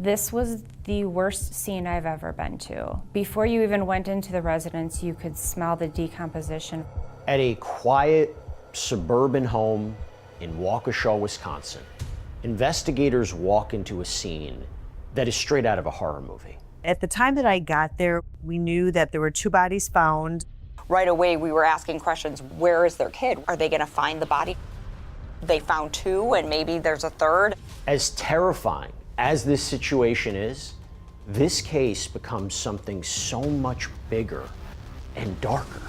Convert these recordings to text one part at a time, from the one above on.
This was the worst scene I've ever been to. Before you even went into the residence, you could smell the decomposition. At a quiet suburban home in Waukesha, Wisconsin, investigators walk into a scene that is straight out of a horror movie. At the time that I got there, we knew that there were 2 bodies found. Right away, we were asking questions. Where is their kid? Are they going to find the body? They found 2 and maybe there's a 3rd. As terrifying as this situation is, this case becomes something so much bigger and darker.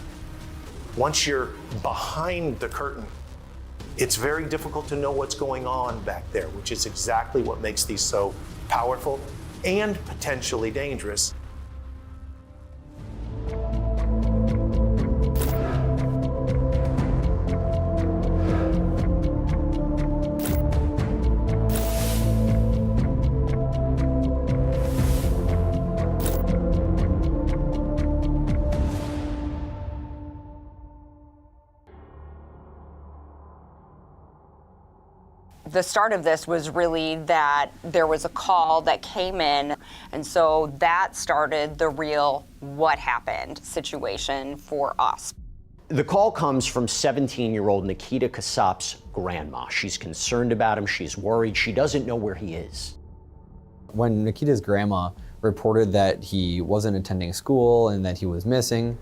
Once you're behind the curtain, it's very difficult to know what's going on back there, which is exactly what makes these so powerful and potentially dangerous. The start of this was really that there was a call that came in, and so that started the real what happened situation for us. The call comes from 17-year-old Nikita Casap's grandma. She's concerned about him, she's worried, she doesn't know where he is. When Nikita's grandma reported that he wasn't attending school and that he was missing,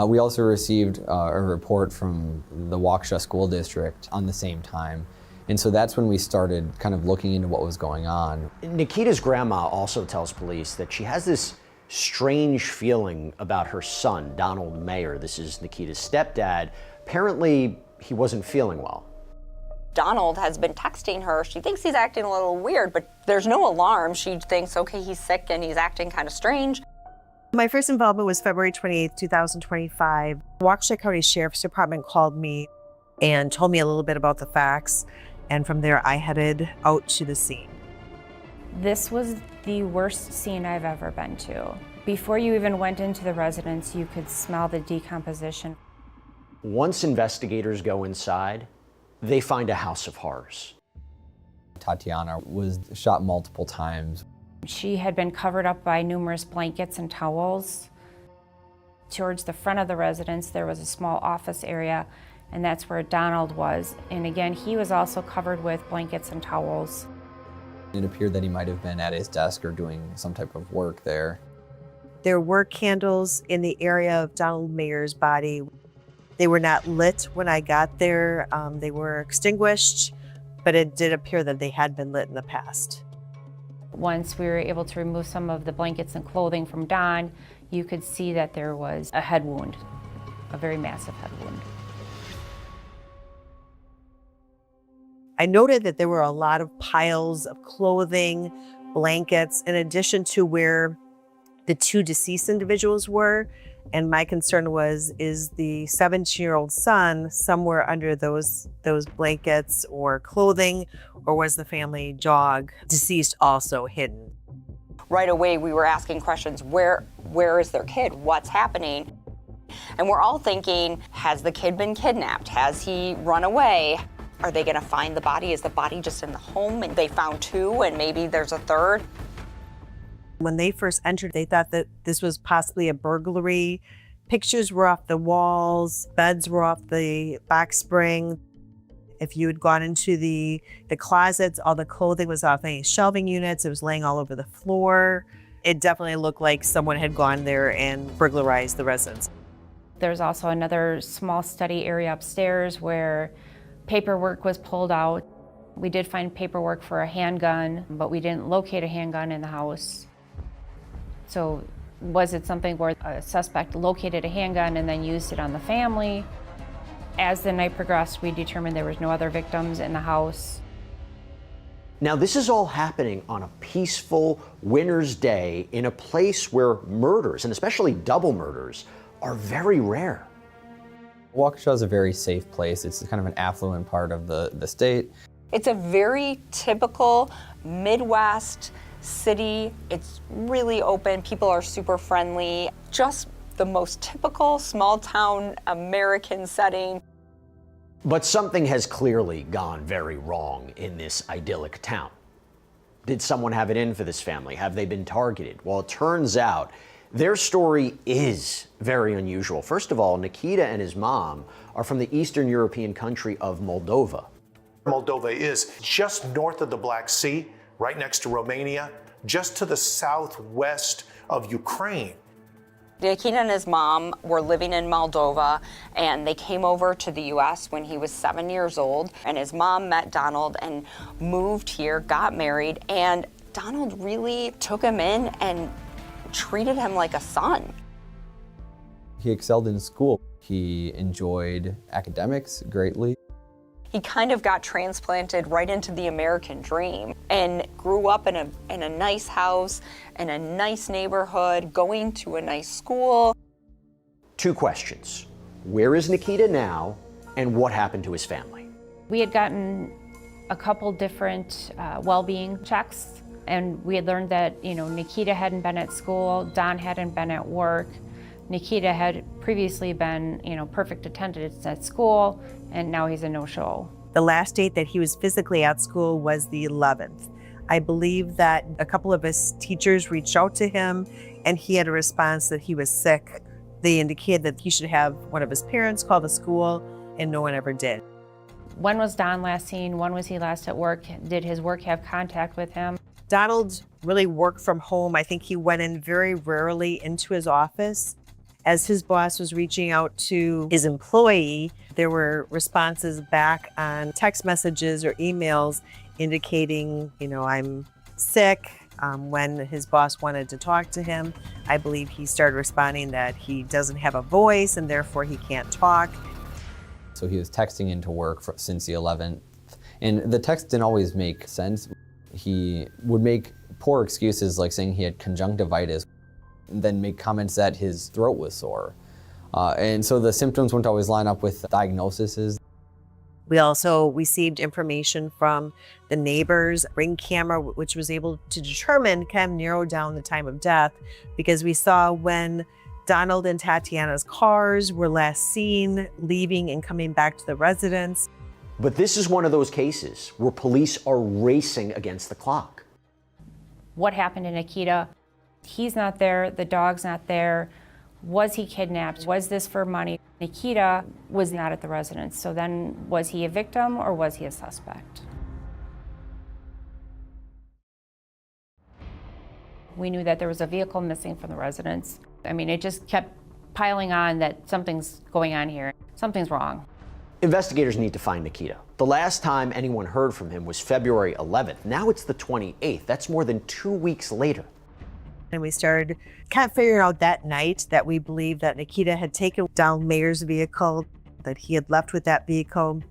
we also received a report from the Waukesha School District on the same time. And so that's when we started kind of looking into what was going on. Nikita's grandma also tells police that she has this strange feeling about her son, Donald Mayer. This is Nikita's stepdad. Apparently, he wasn't feeling well. Donald has been texting her. She thinks he's acting a little weird, but there's no alarm. She thinks, okay, he's sick and he's acting kind of strange. My first involvement was February 28th, 2025. Waukesha County Sheriff's Department called me and told me a little bit about the facts. And from there, I headed out to the scene. This was the worst scene I've ever been to. Before you even went into the residence, you could smell the decomposition. Once investigators go inside, they find a house of horrors. Tatiana was shot multiple times. She had been covered up by numerous blankets and towels. Towards the front of the residence, there was a small office area, and that's where Donald was. And again, he was also covered with blankets and towels. It appeared that he might have been at his desk or doing some type of work there. There were candles in the area of Donald Mayer's body. They were not lit when I got there. They were extinguished, but it did appear that they had been lit in the past. Once we were able to remove some of the blankets and clothing from Don, you could see that there was a head wound, a very massive head wound. I noted that there were a lot of piles of clothing, blankets, in addition to where the 2 deceased individuals were. And my concern was, is the 17-year-old son somewhere under those blankets or clothing, or was the family dog deceased also hidden? Right away, we were asking questions. Where is their kid? What's happening? And we're all thinking, has the kid been kidnapped? Has he run away? Are they going to find the body? Is the body just in the home and they found 2 and maybe there's a 3rd? When they first entered, they thought that this was possibly a burglary. Pictures were off the walls, beds were off the box spring. If you had gone into the closets, all the clothing was off any shelving units. It was laying all over the floor. It definitely looked like someone had gone there and burglarized the residence. There's also another small study area upstairs where paperwork was pulled out. We did find paperwork for a handgun, but we didn't locate a handgun in the house. So was it something where a suspect located a handgun and then used it on the family? As the night progressed, we determined there was no other victims in the house. Now, this is all happening on a peaceful winter's day in a place where murders, and especially double murders, are very rare. Waukesha is a very safe place. It's kind of an affluent part of the state. It's a very typical Midwest city. It's really open. People are super friendly. Just the most typical small town American setting. But something has clearly gone very wrong in this idyllic town. Did someone have it in for this family? Have they been targeted? Well, it turns out their story is very unusual. First of all, Nikita and his mom are from the Eastern European country of Moldova. Moldova is just north of the Black Sea, right next to Romania, just to the southwest of Ukraine. Nikita and his mom were living in Moldova, and they came over to the U.S. when he was 7 years old. And his mom met Donald and moved here, got married, and Donald really took him in and treated him like a son. He excelled in school. He enjoyed academics greatly. He kind of got transplanted right into the American dream and grew up in a nice house, in a nice neighborhood, going to a nice school. Two questions. Where is Nikita now, and what happened to his family? We had gotten a couple different well-being checks, and we had learned that, Nikita hadn't been at school, Don hadn't been at work. Nikita had previously been, perfect attendance at school, and now he's a no-show. The last date that he was physically at school was the 11th. I believe that a couple of his teachers reached out to him, and he had a response that he was sick. They indicated that he should have one of his parents call the school, and no one ever did. When was Don last seen? When was he last at work? Did his work have contact with him? Donald really worked from home. I think he went in very rarely into his office. As his boss was reaching out to his employee, there were responses back on text messages or emails indicating, I'm sick. When his boss wanted to talk to him, I believe he started responding that he doesn't have a voice and therefore he can't talk. So he was texting into work since the 11th, and the text didn't always make sense. He would make poor excuses like saying he had conjunctivitis, and then make comments that his throat was sore. And so the symptoms wouldn't always line up with diagnoses. We also received information from the neighbors' Ring camera, which was able to determine, kind of narrow down the time of death, because we saw when Donald and Tatiana's cars were last seen leaving and coming back to the residence. But this is one of those cases where police are racing against the clock. What happened to Nikita? He's not there, the dog's not there. Was he kidnapped? Was this for money? Nikita was not at the residence, so then was he a victim or was he a suspect? We knew that there was a vehicle missing from the residence. It just kept piling on that something's going on here. Something's wrong. Investigators need to find Nikita. The last time anyone heard from him was February 11th. Now it's the 28th. That's more than 2 weeks later. And we started kind of figuring out that night that we believed that Nikita had taken down Mayer's vehicle, that he had left with that vehicle.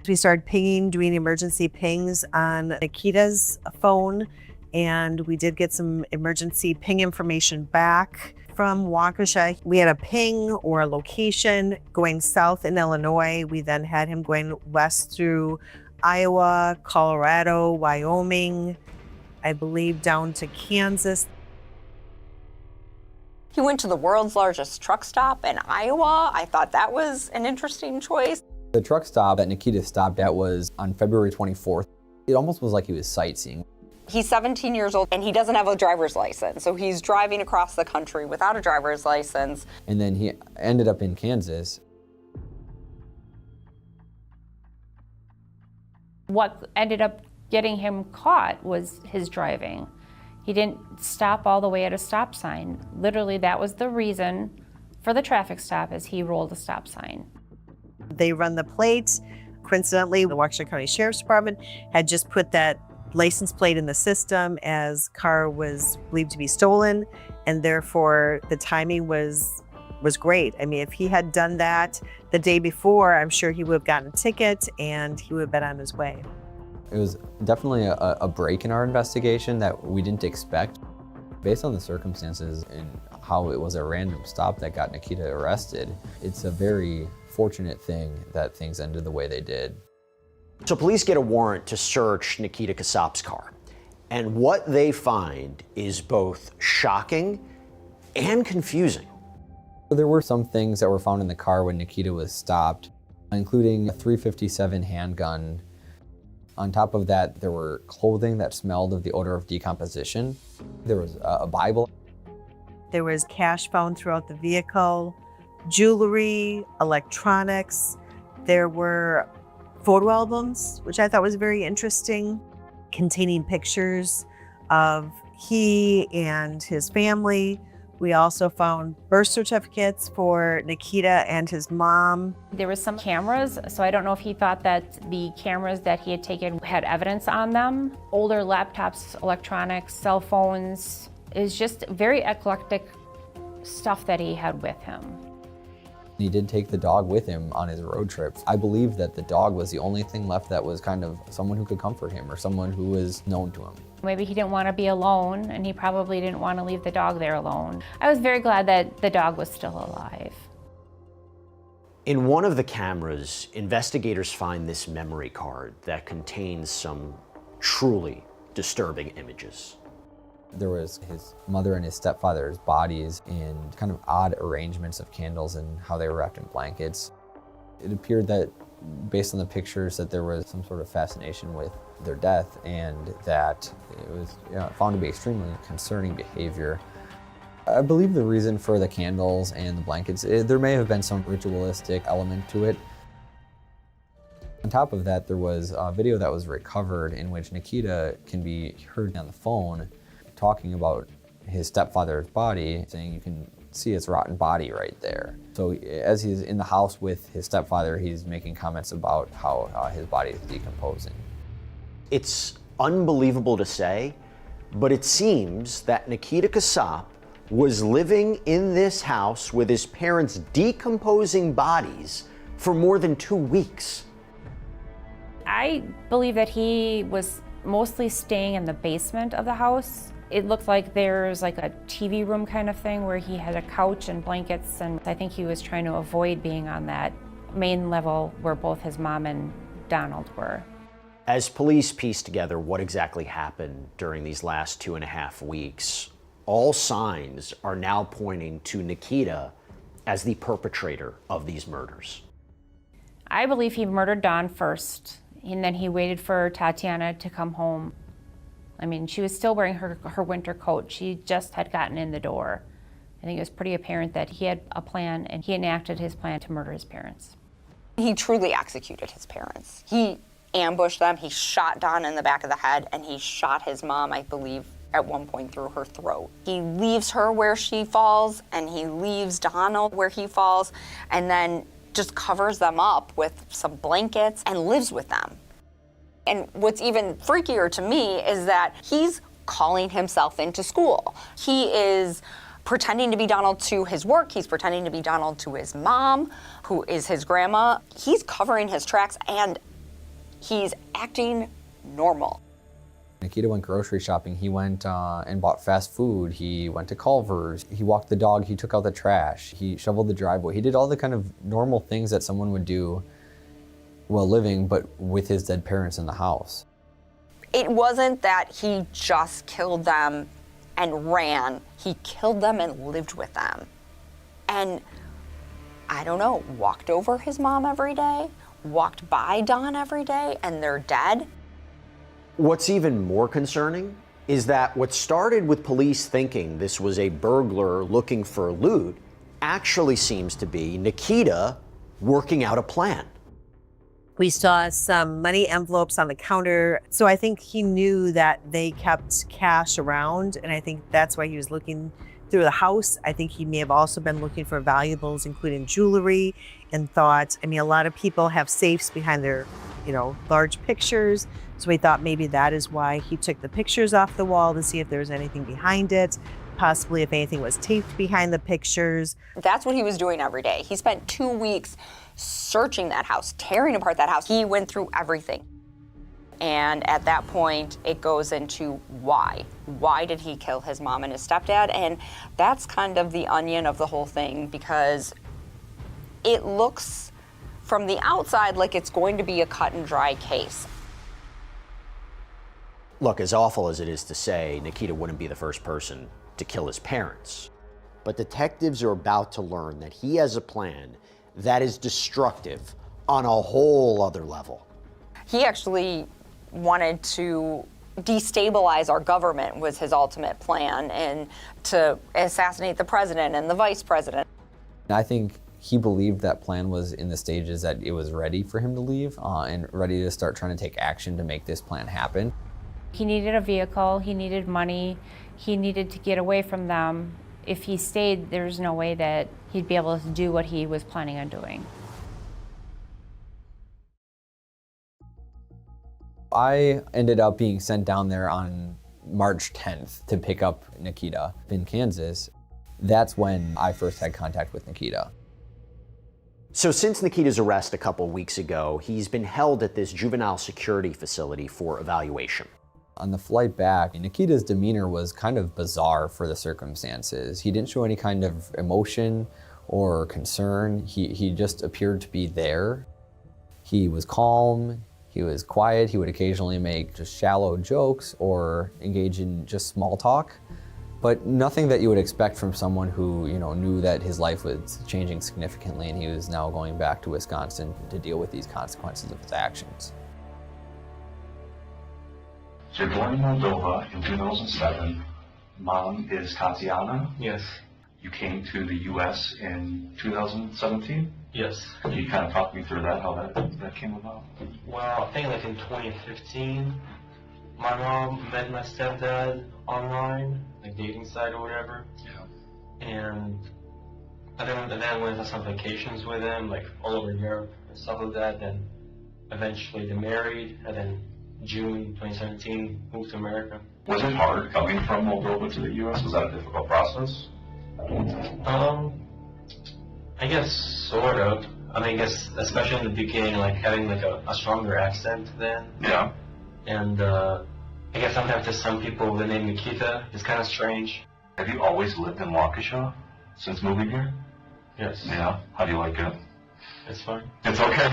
We started doing emergency pings on Nikita's phone, and we did get some emergency ping information back from Waukesha. We had a ping or a location going south in Illinois. We then had him going west through Iowa, Colorado, Wyoming, I believe down to Kansas. He went to the world's largest truck stop in Iowa. I thought that was an interesting choice. The truck stop that Nikita stopped at was on February 24th. It almost was like he was sightseeing. He's 17 years old and he doesn't have a driver's license. So he's driving across the country without a driver's license. And then he ended up in Kansas. What ended up getting him caught was his driving. He didn't stop all the way at a stop sign. Literally, that was the reason for the traffic stop, as he rolled a stop sign. They run the plates. Coincidentally, the Waukesha County Sheriff's Department had just put that license plate in the system as car was believed to be stolen, and therefore the timing was great. If he had done that the day before, I'm sure he would have gotten a ticket and he would have been on his way. It was definitely a break in our investigation that we didn't expect. Based on the circumstances and how it was a random stop that got Nikita arrested, it's a very fortunate thing that things ended the way they did. So police get a warrant to search Nikita Casap's car. And what they find is both shocking and confusing. There were some things that were found in the car when Nikita was stopped, including a .357 handgun, On top of that, there were clothing that smelled of the odor of decomposition. There was a Bible. There was cash found throughout the vehicle, jewelry, electronics. There were photo albums, which I thought was very interesting, containing pictures of he and his family. We also found birth certificates for Nikita and his mom. There was some cameras, so I don't know if he thought that the cameras that he had taken had evidence on them. Older laptops, electronics, cell phones. It was just very eclectic stuff that he had with him. He did take the dog with him on his road trips. I believe that the dog was the only thing left that was kind of someone who could comfort him or someone who was known to him. Maybe he didn't want to be alone, and he probably didn't want to leave the dog there alone. I was very glad that the dog was still alive. In one of the cameras, investigators find this memory card that contains some truly disturbing images. There was his mother and his stepfather's bodies in kind of odd arrangements of candles and how they were wrapped in blankets. It appeared that, based on the pictures, that there was some sort of fascination with their death, and that it was found to be extremely concerning behavior. I believe the reason for the candles and the blankets, there may have been some ritualistic element to it. On top of that, there was a video that was recovered in which Nikita can be heard on the phone talking about his stepfather's body, saying you can see his rotten body right there. So as he's in the house with his stepfather, he's making comments about how his body is decomposing. It's unbelievable to say, but it seems that Nikita Casap was living in this house with his parents' decomposing bodies for more than 2 weeks. I believe that he was mostly staying in the basement of the house. It looked like there's like a TV room kind of thing where he had a couch and blankets, and I think he was trying to avoid being on that main level where both his mom and Donald were. As police piece together what exactly happened during these last 2.5 weeks, all signs are now pointing to Nikita as the perpetrator of these murders. I believe he murdered Dawn first, and then he waited for Tatiana to come home. I mean, she was still wearing her winter coat. She just had gotten in the door. I think it was pretty apparent that he had a plan, and he enacted his plan to murder his parents. He truly executed his parents. He ambushed them, he shot Dawn in the back of the head, and he shot his mom, I believe, at one point through her throat. He leaves her where she falls, and he leaves Donald where he falls, and then just covers them up with some blankets and lives with them. And what's even freakier to me is that he's calling himself into school. He is pretending to be Donald to his work. He's pretending to be Donald to his mom, who is his grandma. He's covering his tracks, and he's acting normal. Nikita went grocery shopping. He went and bought fast food. He went to Culver's. He walked the dog. He took out the trash. He shoveled the driveway. He did all the kind of normal things that someone would do while living, but with his dead parents in the house. It wasn't that he just killed them and ran. He killed them and lived with them. And I don't know, walked over his mom every day, walked by Dawn every day, and they're dead. What's even more concerning is that what started with police thinking this was a burglar looking for loot actually seems to be Nikita working out a plan. We saw some money envelopes on the counter. So I think he knew that they kept cash around, and I think that's why he was looking through the house. I think he may have also been looking for valuables, including jewelry, and thought, I mean, a lot of people have safes behind their, large pictures. So we thought maybe that is why he took the pictures off the wall to see if there was anything behind it, possibly if anything was taped behind the pictures. That's what he was doing every day. He spent 2 weeks searching that house, tearing apart that house. He went through everything. And at that point, it goes into why. Why did he kill his mom and his stepdad? And that's kind of the onion of the whole thing, because it looks from the outside like it's going to be a cut and dry case. Look, as awful as it is to say, Nikita wouldn't be the first person to kill his parents. But detectives are about to learn that he has a plan that is destructive on a whole other level. He actually wanted to destabilize our government was his ultimate plan, and to assassinate the president and the vice president. I think he believed that plan was in the stages that it was ready for him to leave and ready to start trying to take action to make this plan happen. He needed a vehicle, he needed money, he needed to get away from them. If he stayed, there's no way that he'd be able to do what he was planning on doing. I ended up being sent down there on March 10th to pick up Nikita in Kansas. That's when I first had contact with Nikita. So since Nikita's arrest a couple weeks ago, he's been held at this juvenile security facility for evaluation. On the flight back, Nikita's demeanor was kind of bizarre for the circumstances. He didn't show any kind of emotion or concern. He just appeared to be there. He was calm. He was quiet. He would occasionally make just shallow jokes or engage in just small talk, but nothing that you would expect from someone who, knew that his life was changing significantly and he was now going back to Wisconsin to deal with these consequences of his actions. So you're born in Moldova in 2007. Mom is Tatiana. Yes. You came to the U.S. in 2017? Yes. Can you kind of talk me through that, how that came about? Well, I think like in 2015, my mom met my stepdad online, like dating site or whatever. Yeah. And then went on some vacations with him, like all over Europe and stuff like that. Then eventually they married, and then June 2017 moved to America. Was it hard coming from Moldova to the U.S.? Was that a difficult process? I guess sort of. I guess especially in the beginning, like having like a stronger accent then. Yeah. And I guess sometimes to some people the name Nikita is kind of strange. Have you always lived in Waukesha since moving here? Yes. Yeah. How do you like it? It's fine. It's okay.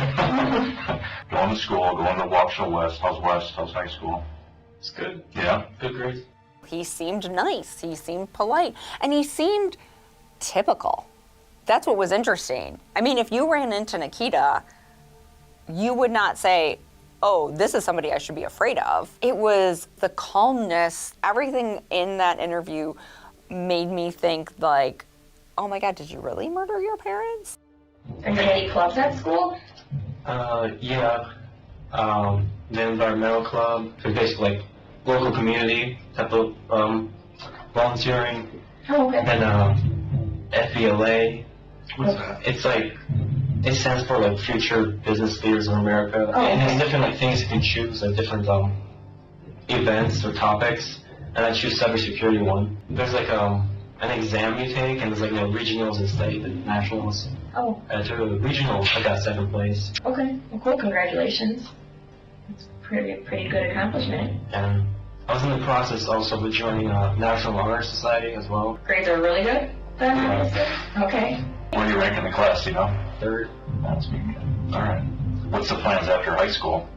Going to school, going to Waukesha West. How's high school? It's good. Yeah. Good grades. He seemed nice, he seemed polite, and he seemed typical. That's what was interesting. If you ran into Nikita, you would not say, oh, this is somebody I should be afraid of. It was the calmness, everything in that interview made me think like, oh my God, did you really murder your parents? Are there any clubs at school? Yeah. The environmental club, so basically like local community type of volunteering. Oh, okay. And FBLA. What's that? It's like, it stands for like Future Business Leaders of America. Oh, And okay. there's different like things you can choose, like different events or topics. And I choose cybersecurity one. There's like an exam you take, and there's like regionals and state and nationals. Oh, To the regionals, I got second place. okay. Well, cool. Congratulations. It's pretty good accomplishment. And I was in the process also of joining a National Honor Society as well. Grades are really good then, obviously? Okay. Where do you rank in the class, Third. That's pretty good. All right. What's the plans after high school?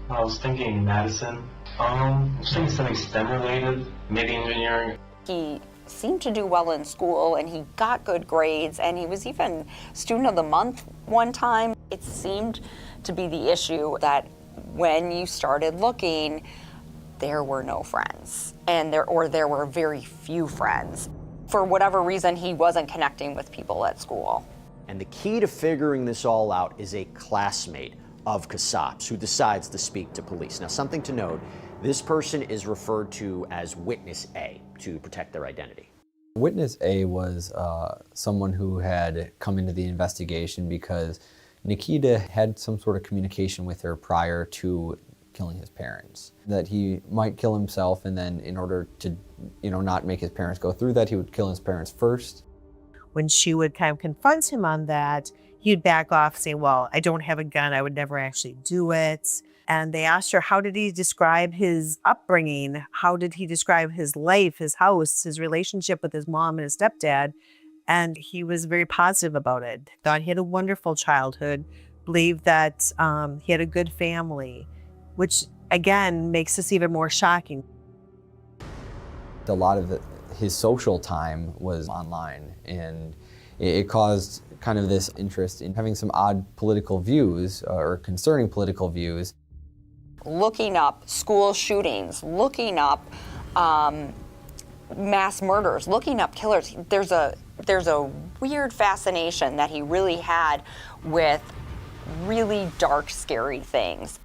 I was thinking Madison. I was thinking something STEM related, maybe engineering. He seemed to do well in school, and he got good grades, and he was even Student of the Month one time. It seemed to be the issue that when you started looking, there were no friends, and there were very few friends. For whatever reason, he wasn't connecting with people at school. And the key to figuring this all out is a classmate of Casap's who decides to speak to police. Now, something to note, this person is referred to as Witness A to protect their identity. Witness A was someone who had come into the investigation because Nikita had some sort of communication with her prior to killing his parents. That he might kill himself, and then in order to, not make his parents go through that, he would kill his parents first. When she would kind of confront him on that, he'd back off saying, well, I don't have a gun. I would never actually do it. And they asked her, how did he describe his upbringing? How did he describe his life, his house, his relationship with his mom and his stepdad? And he was very positive about it. Thought he had a wonderful childhood, believed that he had a good family, which again makes this even more shocking. A lot of his social time was online, and it caused kind of this interest in having some odd political views or concerning political views. looking up school shootings, looking up mass murders, looking up killers. There's a weird fascination that he really had with really dark, scary things.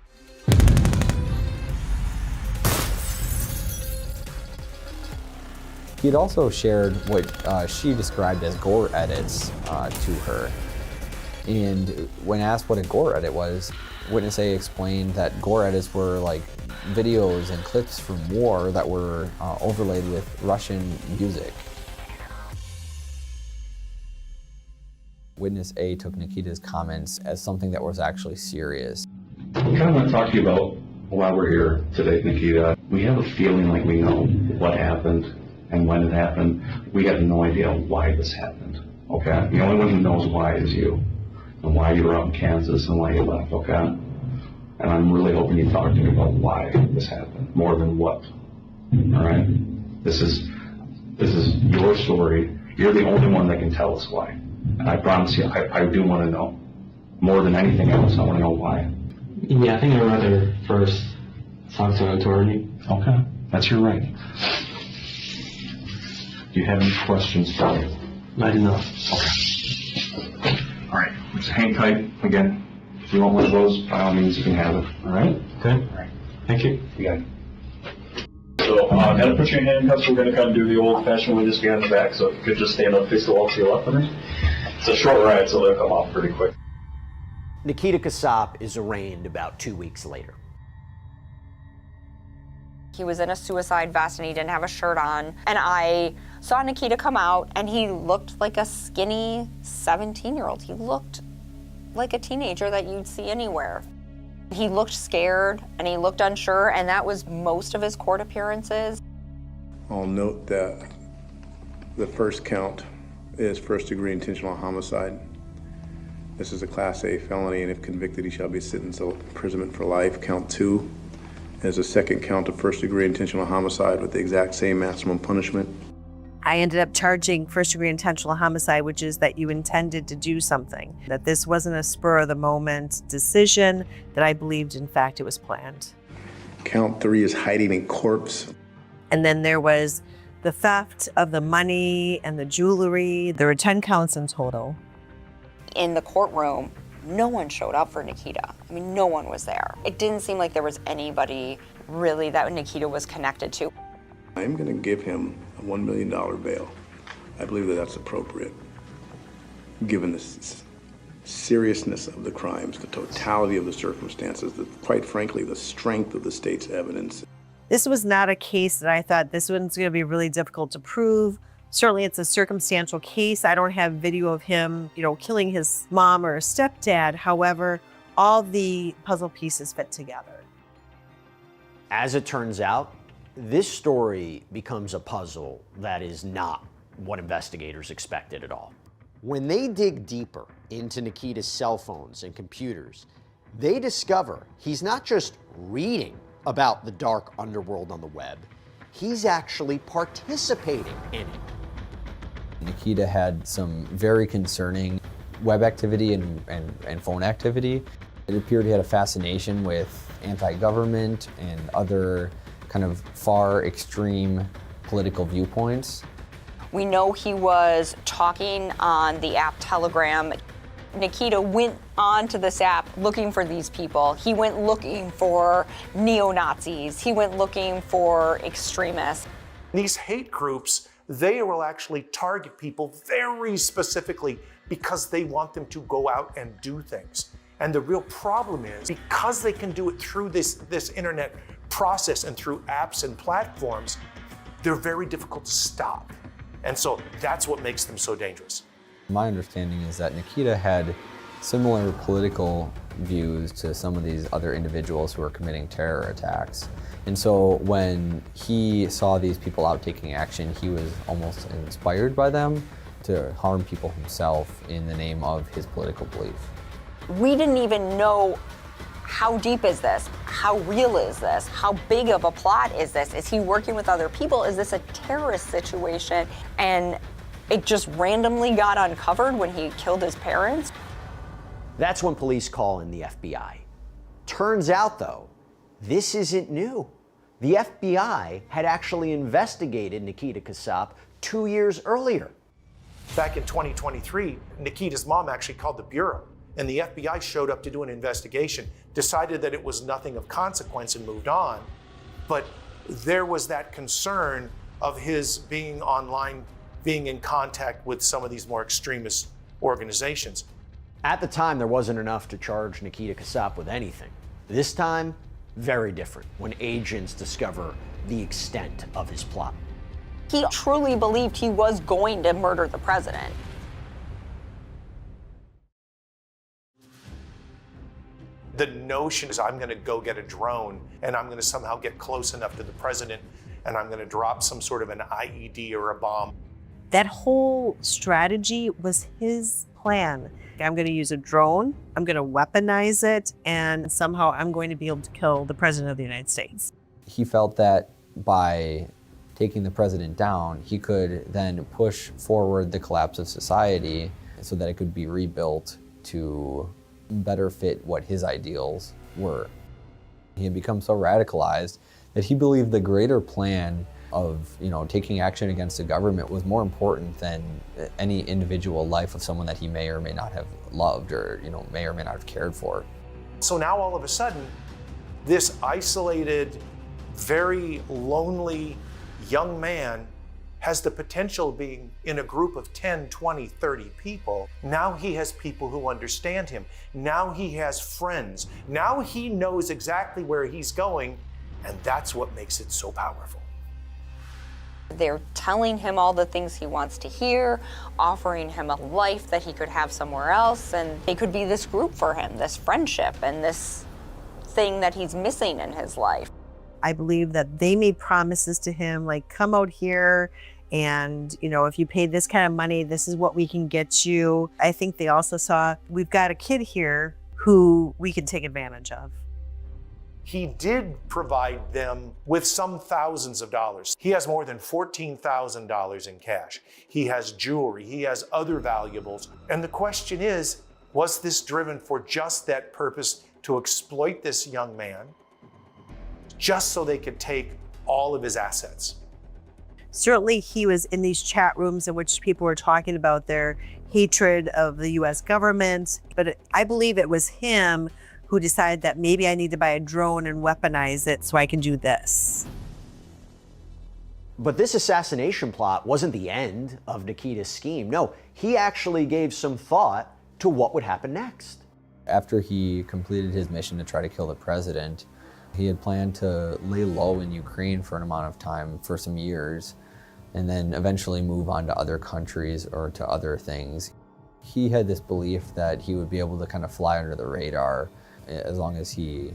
He had also shared what she described as gore edits to her. And when asked what a gore edit was, witness A explained that gore edits were like videos and clips from war that were overlaid with Russian music. Witness A took Nikita's comments as something that was actually serious. I kind of want to talk to you about why we're here today, Nikita. We have a feeling like we know what happened and when it happened. We have no idea why this happened, okay? The only one who knows why is you, and why you were out in Kansas and why you left, okay? And I'm really hoping you talk to me about why this happened, more than what, all right? This is your story. You're the only one that can tell us why. And I promise you, I do want to know. More than anything else, I want to know why. Yeah, I think I'd rather first talk to an attorney. Okay, that's your right. Do you have any questions for me? I do not. Okay. All right, just hang tight again. If you want one of those, by all means, you can have it. All right? Okay. All right. Thank you. You got it. So, kind of put you in handcuffs. We're going to kind of do the old-fashioned way, just behind the back. So if you could just stand up, face the wall to your left of me. It's a short ride, so they'll come off pretty quick. Nikita Casap is arraigned about 2 weeks later. He was in a suicide vest and he didn't have a shirt on. And I saw Nikita come out and he looked like a skinny 17-year-old. He looked like a teenager that you'd see anywhere. He looked scared and he looked unsure, and that was most of his court appearances. I'll note that the first count is first-degree intentional homicide. This is a Class A felony, and if convicted, he shall be sentenced to imprisonment for life. Count 2 is a second count of first-degree intentional homicide with the exact same maximum punishment. I ended up charging first-degree intentional homicide, which is that you intended to do something, that this wasn't a spur-of-the-moment decision, that I believed, in fact, it was planned. Count 3 is hiding a corpse. And then there was the theft of the money and the jewelry. There were 10 counts in total. In the courtroom, no one showed up for Nikita. I mean, no one was there. It didn't seem like there was anybody really that Nikita was connected to. I'm going to give him a $1 million bail. I believe that that's appropriate, given the seriousness of the crimes, the totality of the circumstances, quite frankly, the strength of the state's evidence. This was not a case that I thought this one's going to be really difficult to prove. Certainly it's a circumstantial case. I don't have video of him, killing his mom or stepdad. However, all the puzzle pieces fit together. As it turns out, this story becomes a puzzle that is not what investigators expected at all. When they dig deeper into Nikita's cell phones and computers, they discover he's not just reading about the dark underworld on the web, he's actually participating in it. Nikita had some very concerning web activity and phone activity. It appeared he had a fascination with anti-government and other kind of far extreme political viewpoints. We know he was talking on the app Telegram. Nikita went onto this app looking for these people. He went looking for neo-Nazis. He went looking for extremists. These hate groups, they will actually target people very specifically because they want them to go out and do things. And the real problem is, because they can do it through this internet process and through apps and platforms, they're very difficult to stop. And so that's what makes them so dangerous. My understanding is that Nikita had similar political views to some of these other individuals who are committing terror attacks. And so when he saw these people out taking action, he was almost inspired by them to harm people himself in the name of his political belief. We didn't even know, how deep is this? How real is this? How big of a plot is this? Is he working with other people? Is this a terrorist situation? And it just randomly got uncovered when he killed his parents? That's when police call in the FBI. Turns out, though, this isn't new. The FBI had actually investigated Nikita Casap 2 years earlier. Back in 2023, Nikita's mom actually called the Bureau, and the FBI showed up to do an investigation, decided that it was nothing of consequence and moved on. But there was that concern of his being online, being in contact with some of these more extremist organizations. At the time, there wasn't enough to charge Nikita Casap with anything. This time, very different when agents discover the extent of his plot. He truly believed he was going to murder the president. The notion is I'm going to go get a drone and I'm going to somehow get close enough to the president and I'm going to drop some sort of an IED or a bomb. That whole strategy was his plan. I'm going to use a drone, I'm going to weaponize it, and somehow I'm going to be able to kill the president of the United States. He felt that by taking the president down, he could then push forward the collapse of society so that it could be rebuilt to better fit what his ideals were. He had become so radicalized that he believed the greater plan of, taking action against the government was more important than any individual life of someone that he may or may not have loved or, may or may not have cared for. So now all of a sudden, this isolated, very lonely young man has the potential of being in a group of 10, 20, 30 people. Now he has people who understand him. Now he has friends. Now he knows exactly where he's going, and that's what makes it so powerful. They're telling him all the things he wants to hear, offering him a life that he could have somewhere else, and they could be this group for him, this friendship and this thing that he's missing in his life. I believe that they made promises to him, like, come out here and, if you pay this kind of money, this is what we can get you. I think they also saw, we've got a kid here who we can take advantage of. He did provide them with some thousands of dollars. He has more than $14,000 in cash. He has jewelry, he has other valuables. And the question is, was this driven for just that purpose, to exploit this young man, just so they could take all of his assets? Certainly he was in these chat rooms in which people were talking about their hatred of the US government, but I believe it was him who decided that maybe I need to buy a drone and weaponize it so I can do this. But this assassination plot wasn't the end of Nikita's scheme. No, he actually gave some thought to what would happen next. After he completed his mission to try to kill the president, he had planned to lay low in Ukraine for an amount of time, for some years, and then eventually move on to other countries or to other things. He had this belief that he would be able to kind of fly under the radar as long as he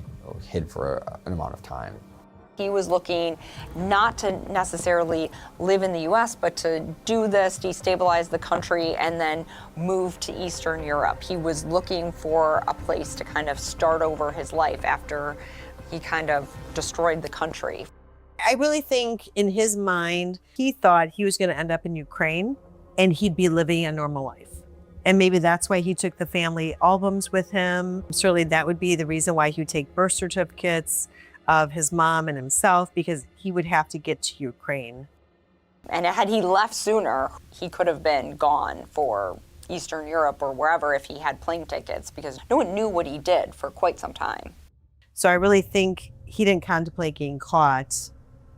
hid for an amount of time. He was looking not to necessarily live in the US, but to do this, destabilize the country, and then move to Eastern Europe. He was looking for a place to kind of start over his life after he kind of destroyed the country. I really think in his mind, he thought he was going to end up in Ukraine and he'd be living a normal life. And maybe that's why he took the family albums with him. Certainly that would be the reason why he would take birth certificates of his mom and himself, because he would have to get to Ukraine. And had he left sooner, he could have been gone for Eastern Europe or wherever if he had plane tickets, because no one knew what he did for quite some time. So I really think he didn't contemplate getting caught.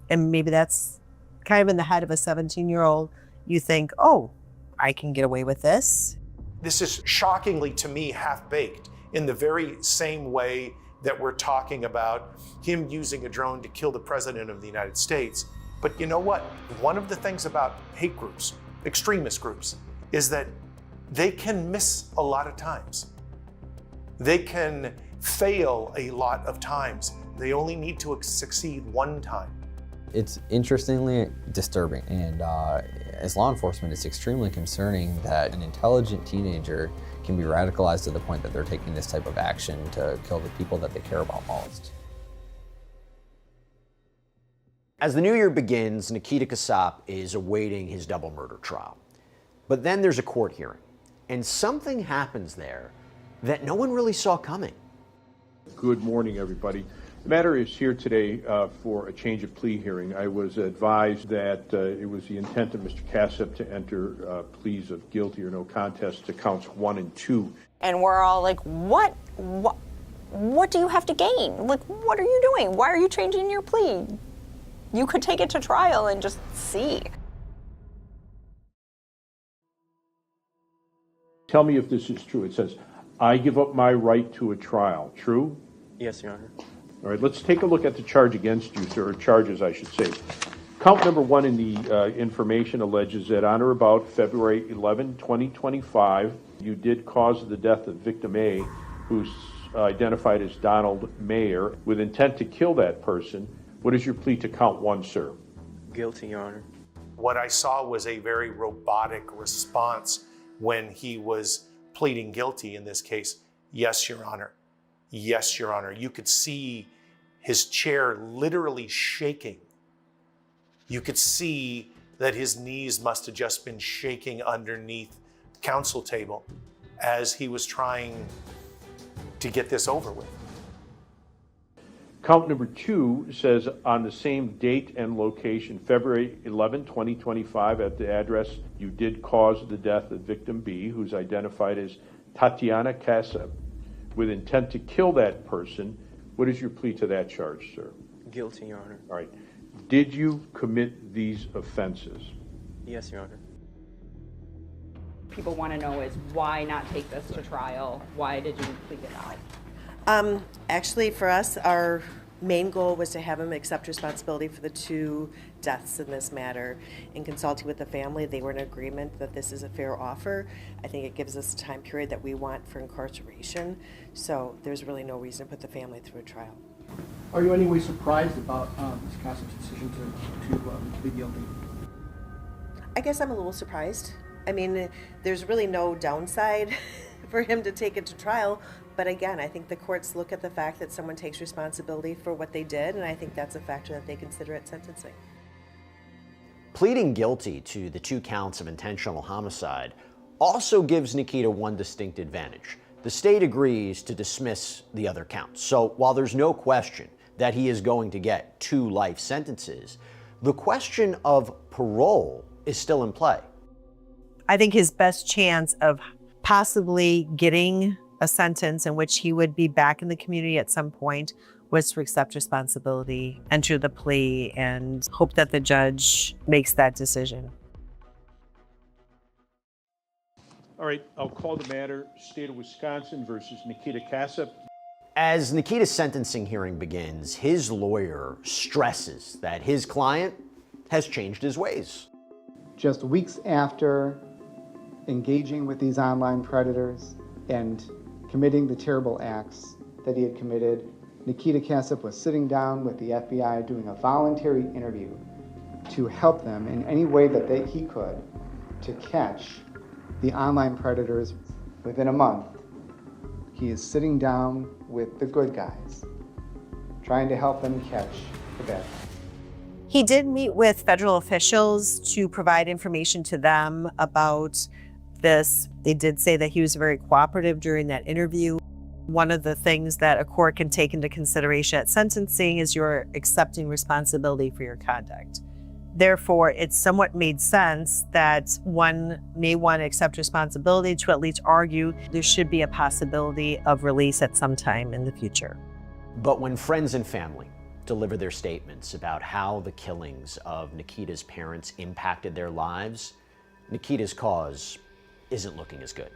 And maybe that's kind of in the head of a 17-year-old. You think, oh, I can get away with this. This is shockingly, to me, half-baked, in the very same way that we're talking about him using a drone to kill the president of the United States. But you know what? One of the things about hate groups, extremist groups, is that they can miss a lot of times. They can fail a lot of times. They only need to succeed one time. It's interestingly disturbing, and as law enforcement, it's extremely concerning that an intelligent teenager can be radicalized to the point that they're taking this type of action to kill the people that they care about most. As the new year begins, Nikita Casap is awaiting his double murder trial. But then there's a court hearing, and something happens there that no one really saw coming. Good morning, everybody. The matter is here today for a change of plea hearing. I was advised that it was the intent of Mr. Casap to enter pleas of guilty or no contest to counts 1 and 2. And we're all like, what do you have to gain? Like, what are you doing? Why are you changing your plea? You could take it to trial and just see. Tell me if this is true. It says, I give up my right to a trial. True? Yes, Your Honor. All right, let's take a look at the charge against you, sir, or charges, I should say. Count number 1 in the information alleges that on or about February 11, 2025, you did cause the death of victim A, who's identified as Donald Mayer, with intent to kill that person. What is your plea to count 1, sir? Guilty, Your Honor. What I saw was a very robotic response when he was pleading guilty in this case. Yes, Your Honor. Yes, Your Honor. You could see his chair literally shaking. You could see that his knees must have just been shaking underneath the counsel table as he was trying to get this over with. Count number 2 says on the same date and location, February 11, 2025, at the address, you did cause the death of victim B, who's identified as Tatiana Casap, with intent to kill that person. What is your plea to that charge, sir? Guilty, Your Honor. All right. Did you commit these offenses? Yes, Your Honor. People want to know is why not take this to trial? Why did you plead it out? Actually, for us, our main goal was to have him accept responsibility for the 2 deaths in this matter. In consulting with the family, they were in agreement that this is a fair offer. I think it gives us a time period that we want for incarceration, so there's really no reason to put the family through a trial. Are you in any way surprised about Ms. Casap's decision to plead guilty? I guess I'm a little surprised. I mean, there's really no downside for him to take it to trial. But again, I think the courts look at the fact that someone takes responsibility for what they did, and I think that's a factor that they consider at sentencing. Pleading guilty to the 2 counts of intentional homicide also gives Nikita one distinct advantage. The state agrees to dismiss the other counts. So while there's no question that he is going to get 2 life sentences, the question of parole is still in play. I think his best chance of possibly getting a sentence in which he would be back in the community at some point was to accept responsibility, enter the plea, and hope that the judge makes that decision. All right, I'll call the matter State of Wisconsin versus Nikita Casap. As Nikita's sentencing hearing begins, his lawyer stresses that his client has changed his ways. Just weeks after engaging with these online predators and committing the terrible acts that he had committed, Nikita Casap was sitting down with the FBI doing a voluntary interview to help them in any way that he could to catch the online predators. Within a month, he is sitting down with the good guys, trying to help them catch the bad guys. He did meet with federal officials to provide information to them about this. They did say that he was very cooperative during that interview. One of the things that a court can take into consideration at sentencing is you're accepting responsibility for your conduct. Therefore, it somewhat made sense that one may want to accept responsibility to at least argue there should be a possibility of release at some time in the future. But when friends and family deliver their statements about how the killings of Nikita's parents impacted their lives, Nikita's cause isn't looking as good.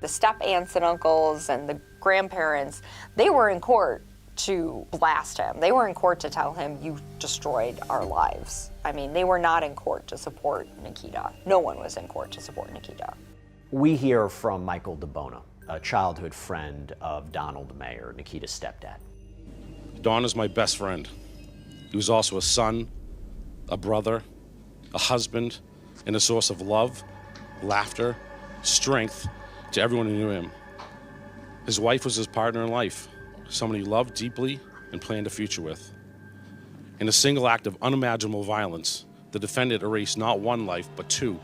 The step aunts and uncles and the grandparents, they were in court to blast him. They were in court to tell him, you destroyed our lives. I mean, they were not in court to support Nikita. No one was in court to support Nikita. We hear from Michael DeBona, a childhood friend of Donald Mayer, Nikita's stepdad. Don is my best friend. He was also a son, a brother, a husband, and a source of love, laughter, strength to everyone who knew him. His wife was his partner in life, someone he loved deeply and planned a future with. In a single act of unimaginable violence, the defendant erased not 1 life, but 2.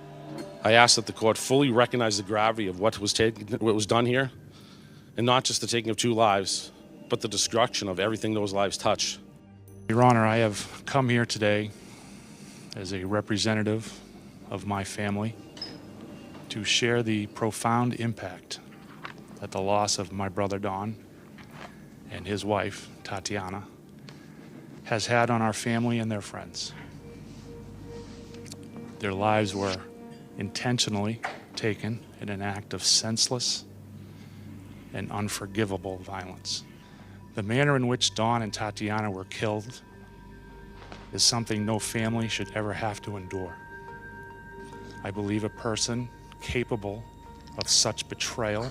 I ask that the court fully recognize the gravity of what was done here, and not just the taking of 2 lives, but the destruction of everything those lives touch. Your Honor, I have come here today as a representative of my family to share the profound impact that the loss of my brother Don and his wife, Tatiana, has had on our family and their friends. Their lives were intentionally taken in an act of senseless and unforgivable violence. The manner in which Don and Tatiana were killed is something no family should ever have to endure. I believe a person capable of such betrayal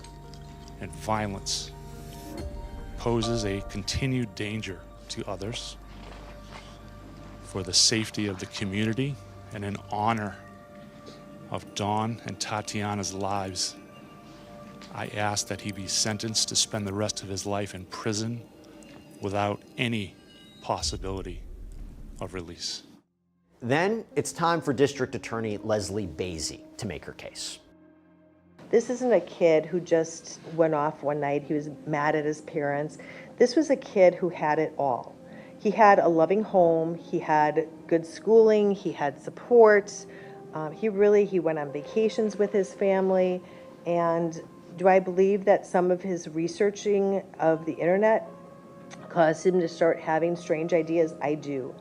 and violence poses a continued danger to others. For the safety of the community and in honor of Don and Tatiana's lives, I ask that he be sentenced to spend the rest of his life in prison without any possibility of release. Then it's time for District Attorney Leslie Basie to make her case. This isn't a kid who just went off one night. He was mad at his parents. This was a kid who had it all. He had a loving home. He had good schooling. He had support. He went on vacations with his family. And do I believe that some of his researching of the internet caused him to start having strange ideas? I do.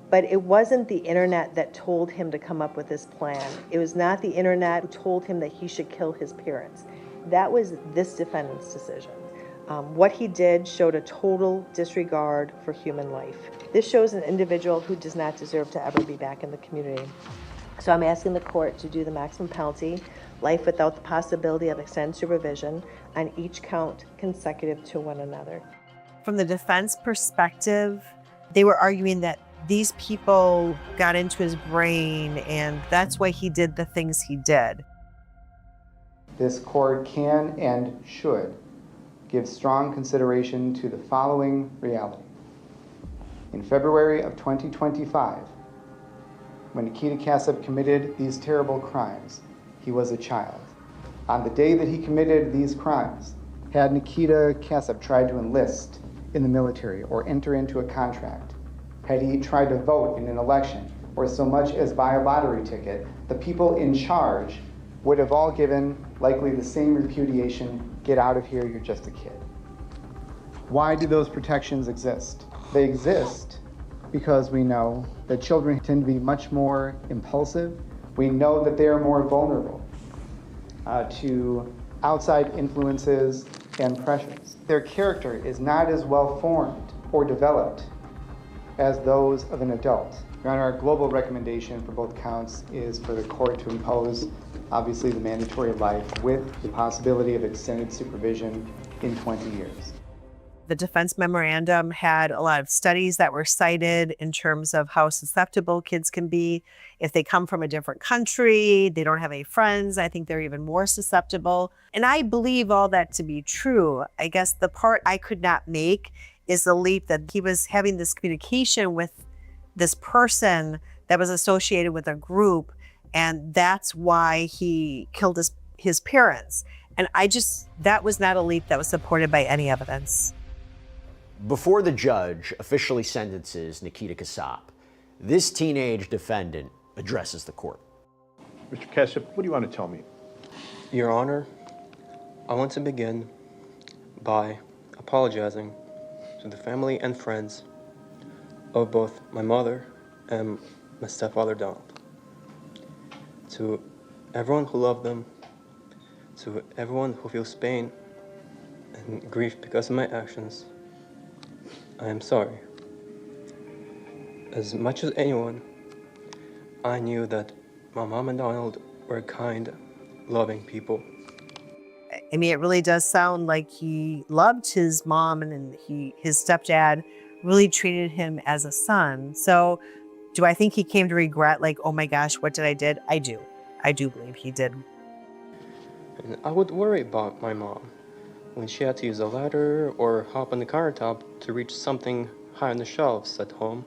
But it wasn't the internet that told him to come up with this plan. It was not the internet who told him that he should kill his parents. That was this defendant's decision. What he did showed a total disregard for human life. This shows an individual who does not deserve to ever be back in the community. So I'm asking the court to do the maximum penalty, life without the possibility of extended supervision, on each count consecutive to one another. From the defense perspective, they were arguing that these people got into his brain and that's why he did the things he did. This court can and should give strong consideration to the following reality. In February of 2025, when Nikita Casap committed these terrible crimes, he was a child. On the day that he committed these crimes, had Nikita Casap tried to enlist in the military or enter into a contract, had he tried to vote in an election or so much as buy a lottery ticket, the people in charge would have all given likely the same repudiation, get out of here, you're just a kid. Why do those protections exist? They exist because we know that children tend to be much more impulsive. We know that they are more vulnerable to outside influences and pressures. Their character is not as well formed or developed as those of an adult. Your Honor, our global recommendation for both counts is for the court to impose, obviously, the mandatory life with the possibility of extended supervision in 20 years. The defense memorandum had a lot of studies that were cited in terms of how susceptible kids can be. If they come from a different country, they don't have any friends, I think they're even more susceptible. And I believe all that to be true. I guess the part I could not make is the leap that he was having this communication with this person that was associated with a group, and that's why he killed his parents. And that was not a leap that was supported by any evidence. Before the judge officially sentences Nikita Casap, this teenage defendant addresses the court. Mr. Casap, what do you want to tell me? Your Honor, I want to begin by apologizing to the family and friends of both my mother and my stepfather Donald. To everyone who loved them, to everyone who feels pain and grief because of my actions, I am sorry. As much as anyone, I knew that my mom and Donald were kind, loving people. I mean, it really does sound like he loved his mom, and his stepdad really treated him as a son. So do I think he came to regret, like, oh my gosh, what did I did? I do. I do believe he did. And I would worry about my mom when she had to use a ladder or hop on the countertop to reach something high on the shelves at home.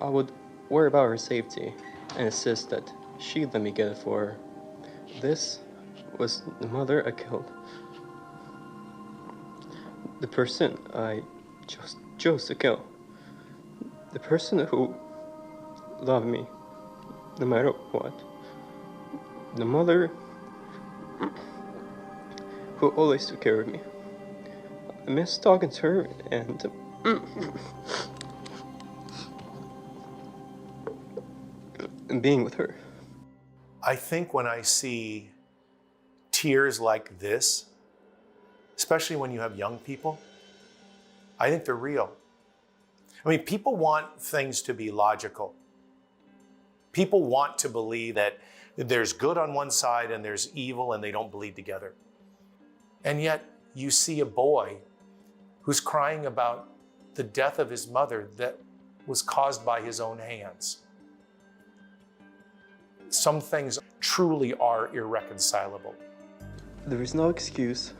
I would worry about her safety and insist that she let me get it for her. This was the mother I killed. The person I chose to kill. The person who loved me, no matter what. The mother who always took care of me. I miss talking to her and being with her. I think when I see tears like this, especially when you have young people, I think they're real. I mean, people want things to be logical. People want to believe that there's good on one side and there's evil and they don't bleed together. And yet you see a boy who's crying about the death of his mother that was caused by his own hands. Some things truly are irreconcilable. There is no excuse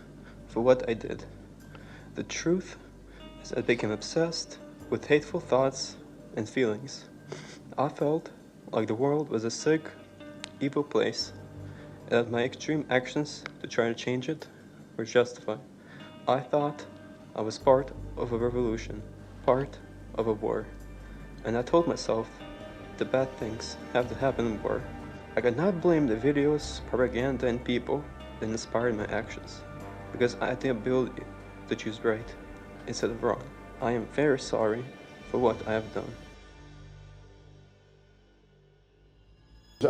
for what I did. The truth is I became obsessed with hateful thoughts and feelings. I felt like the world was a sick, evil place, and that my extreme actions to try to change it were justified. I thought I was part of a revolution, part of a war, and I told myself the bad things have to happen in war. I could not blame the videos, propaganda, and people that inspired my actions, because I had the ability to choose right instead of wrong. I am very sorry for what I have done.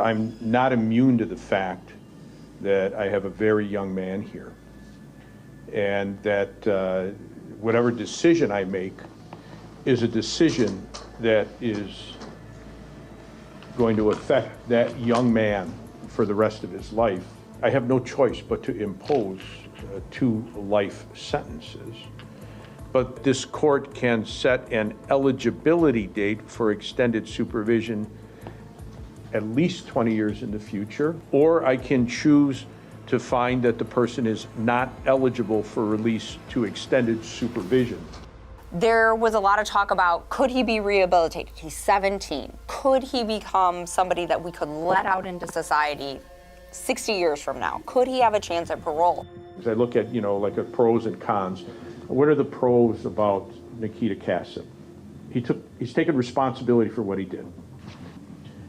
I'm not immune to the fact that I have a very young man here, and that whatever decision I make is a decision that is going to affect that young man for the rest of his life. I have no choice but to impose 2 life sentences. But this court can set an eligibility date for extended supervision at least 20 years in the future, or I can choose to find that the person is not eligible for release to extended supervision. There was a lot of talk about, could he be rehabilitated? He's 17. Could he become somebody that we could let out into society 60 years from now? Could he have a chance at parole? As I look at, like a pros and cons, what are the pros about Nikita Casap? He's taken responsibility for what he did.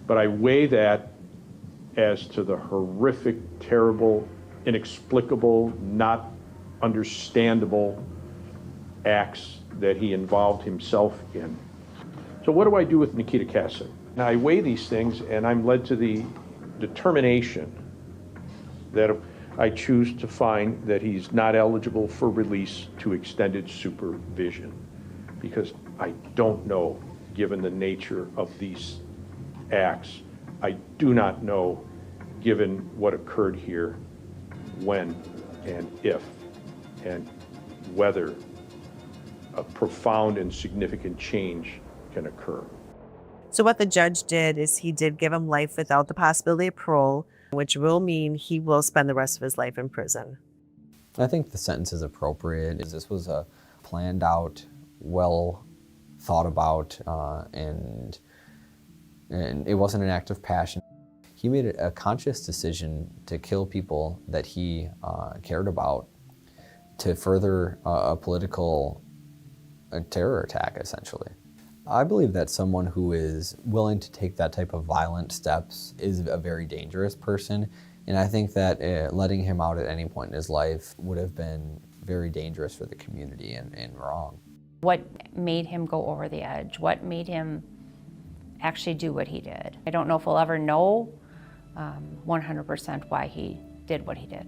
But I weigh that as to the horrific, terrible, inexplicable, not understandable acts that he involved himself in. So what do I do with Nikita Casap? Now I weigh these things and I'm led to the determination that I choose to find that he's not eligible for release to extended supervision, because I don't know, given the nature of these acts, I do not know, given what occurred here, when and if and whether a profound and significant change can occur. So what the judge did is he did give him life without the possibility of parole, which will mean he will spend the rest of his life in prison. I think the sentence is appropriate. This was a planned out, well thought about, and it wasn't an act of passion. He made a conscious decision to kill people that he cared about to further a political terror attack, essentially. I believe that someone who is willing to take that type of violent steps is a very dangerous person, and I think that letting him out at any point in his life would have been very dangerous for the community and wrong. What made him go over the edge? What made him actually do what he did? I don't know if we'll ever know 100% why he did what he did.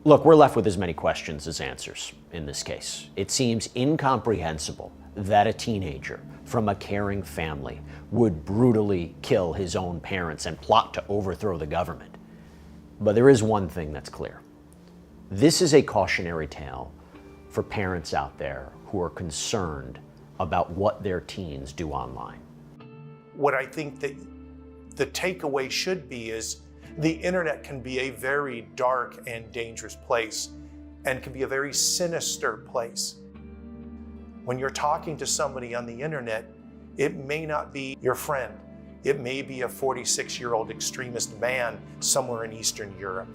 Look, we're left with as many questions as answers in this case. It seems incomprehensible that a teenager from a caring family would brutally kill his own parents and plot to overthrow the government. But there is one thing that's clear. This is a cautionary tale for parents out there who are concerned about what their teens do online. What I think that the takeaway should be is the internet can be a very dark and dangerous place and can be a very sinister place. When you're talking to somebody on the internet, it may not be your friend. It may be a 46-year-old extremist man somewhere in Eastern Europe.